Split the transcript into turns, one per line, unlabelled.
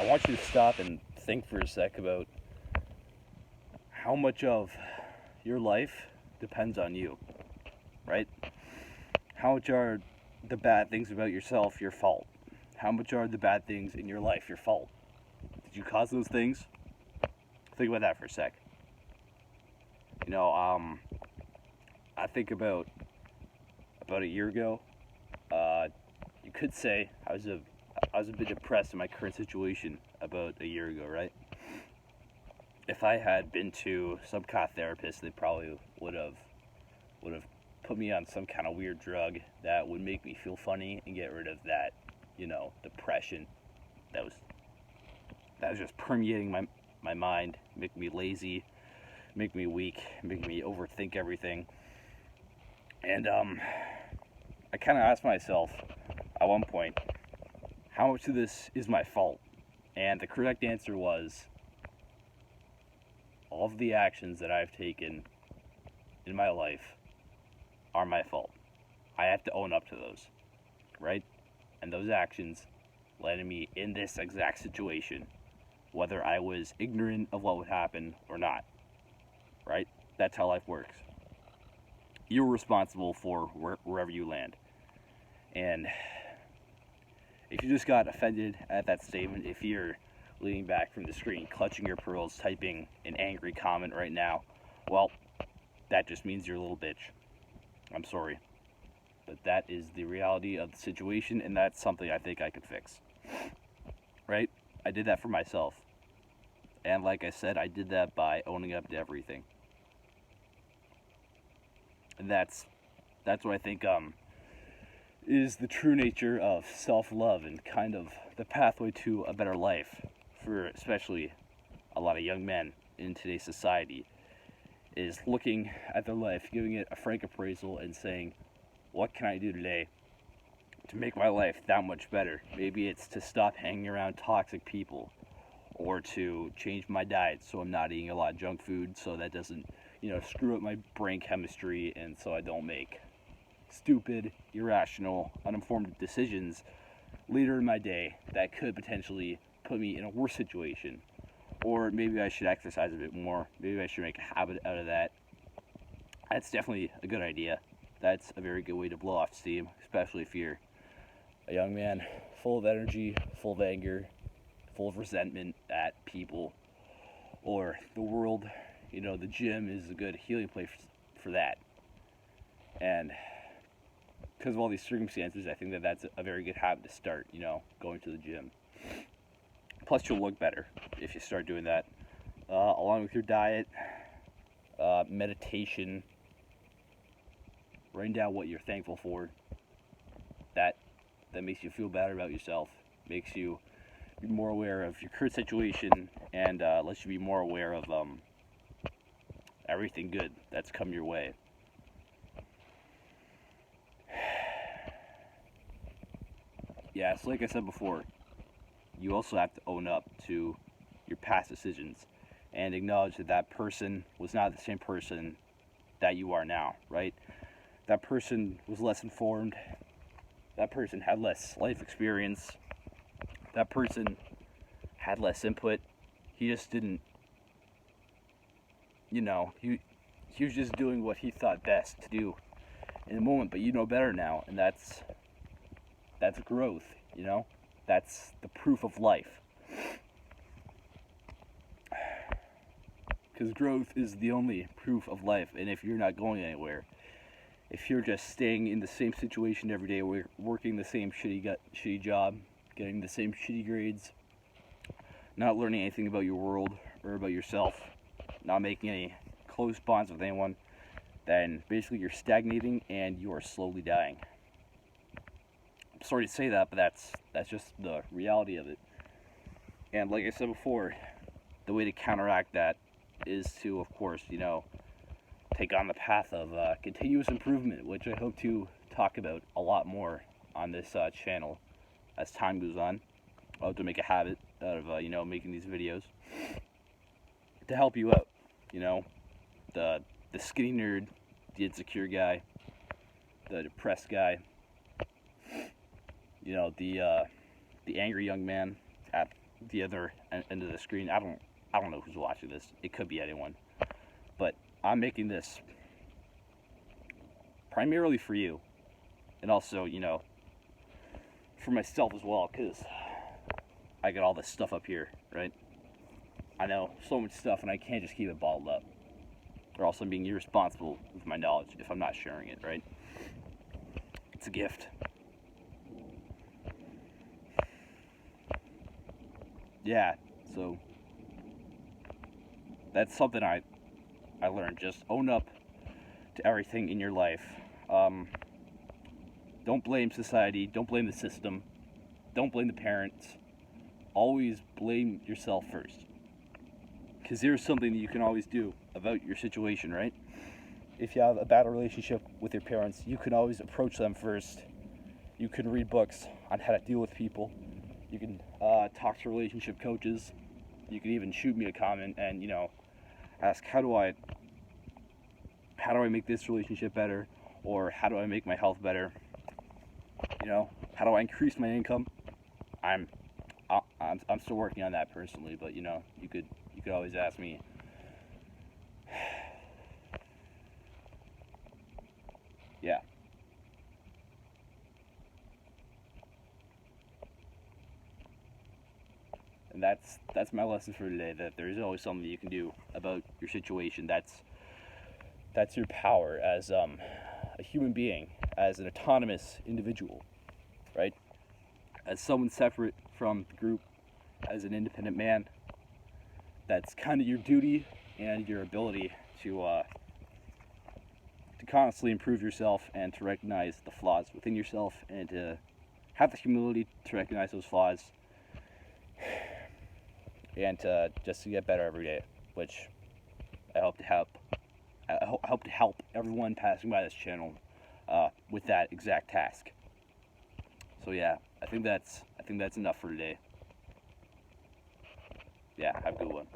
I want you to stop and think for a sec about how much of your life depends on you, right? How much are the bad things about yourself your fault? How much are the bad things in your life your fault? Did you cause those things? Think about that for a sec. You know, I think about a year ago. Uh, you could say I was a bit depressed in my current situation about a year ago, right? If I had been to some kind of therapist, they probably would have put me on some kind of weird drug that would make me feel funny and get rid of that, depression that was just permeating my mind, making me lazy, making me weak, making me overthink everything. And I kind of asked myself at one point, how much of this is my fault? And the correct answer was all of the actions that I've taken in my life are my fault. I have to own up to those, right? And those actions landed me in this exact situation, whether I was ignorant of what would happen or not, right? That's how life works. You're responsible for wherever you land. And if you just got offended at that statement, if you're leaning back from the screen, clutching your pearls, typing an angry comment right now, well, that just means you're a little bitch. I'm sorry. But that is the reality of the situation, and that's something I think I could fix. Right? I did that for myself. And like I said, I did that by owning up to everything. And that's what I think is the true nature of self-love and kind of the pathway to a better life for especially a lot of young men in today's society, is looking at their life, giving it a frank appraisal and saying, what can I do today to make my life that much better? Maybe it's to stop hanging around toxic people, or to change my diet so I'm not eating a lot of junk food so that doesn't, screw up my brain chemistry, and so I don't make stupid, irrational, uninformed decisions later in my day that could potentially put me in a worse situation. Or maybe I should exercise a bit more. Maybe I should make a habit out of that. That's definitely a good idea. That's a very good way to blow off steam, especially if you're a young man full of energy, full of anger, full of resentment at people or the world. The gym is a good healing place for that. And because of all these circumstances, I think that that's a very good habit to start, going to the gym. Plus, you'll look better if you start doing that, along with your diet, meditation, writing down what you're thankful for. That makes you feel better about yourself, makes you be more aware of your current situation, and lets you be more aware of everything good that's come your way. Yeah, so like I said before, you also have to own up to your past decisions and acknowledge that that person was not the same person that you are now, right? That person was less informed. That person had less life experience. That person had less input. He just didn't, he was just doing what he thought best to do in the moment, but you know better now, and that's growth, That's the proof of life. Because growth is the only proof of life, and if you're not going anywhere, if you're just staying in the same situation every day, working the same shitty job, getting the same shitty grades, not learning anything about your world or about yourself, not making any close bonds with anyone, then basically you're stagnating and you are slowly dying. I'm sorry to say that, but that's just the reality of it. And like I said before, the way to counteract that is to, of course, take on the path of continuous improvement, which I hope to talk about a lot more on this channel as time goes on. I hope to make a habit out of making these videos to help you out. The skinny nerd, the insecure guy, the depressed guy, the angry young man at the other end of the screen. I don't know who's watching this. It could be anyone, but I'm making this primarily for you, and also, you know, for myself as well, because I got all this stuff up here, right? I know so much stuff, and I can't just keep it bottled up, or else I'm being irresponsible with my knowledge if I'm not sharing it, right? It's a gift. Yeah, so that's something I learned. Just own up to everything in your life. Um, don't blame society. Don't blame the system. Don't blame the parents. Always blame yourself first. Because there's something that you can always do about your situation, right? If you have a bad relationship with your parents, you can always approach them first. You can read books on how to deal with people. You can talk to relationship coaches. You can even shoot me a comment and, you know, ask how do I make this relationship better, or how do I make my health better? You know, how do I increase my income? I'm still working on that personally, but you know, you could always ask me. Yeah. And that's my lesson for today, that there is always something you can do about your situation. That's your power as a human being, as an autonomous individual, right? As someone separate from the group, as an independent man. That's kind of your duty and your ability to constantly improve yourself and to recognize the flaws within yourself and to have the humility to recognize those flaws and just to get better every day, which I hope to help. I hope to help everyone passing by this channel with that exact task. So yeah, I think that's enough for today. Yeah, have a good one.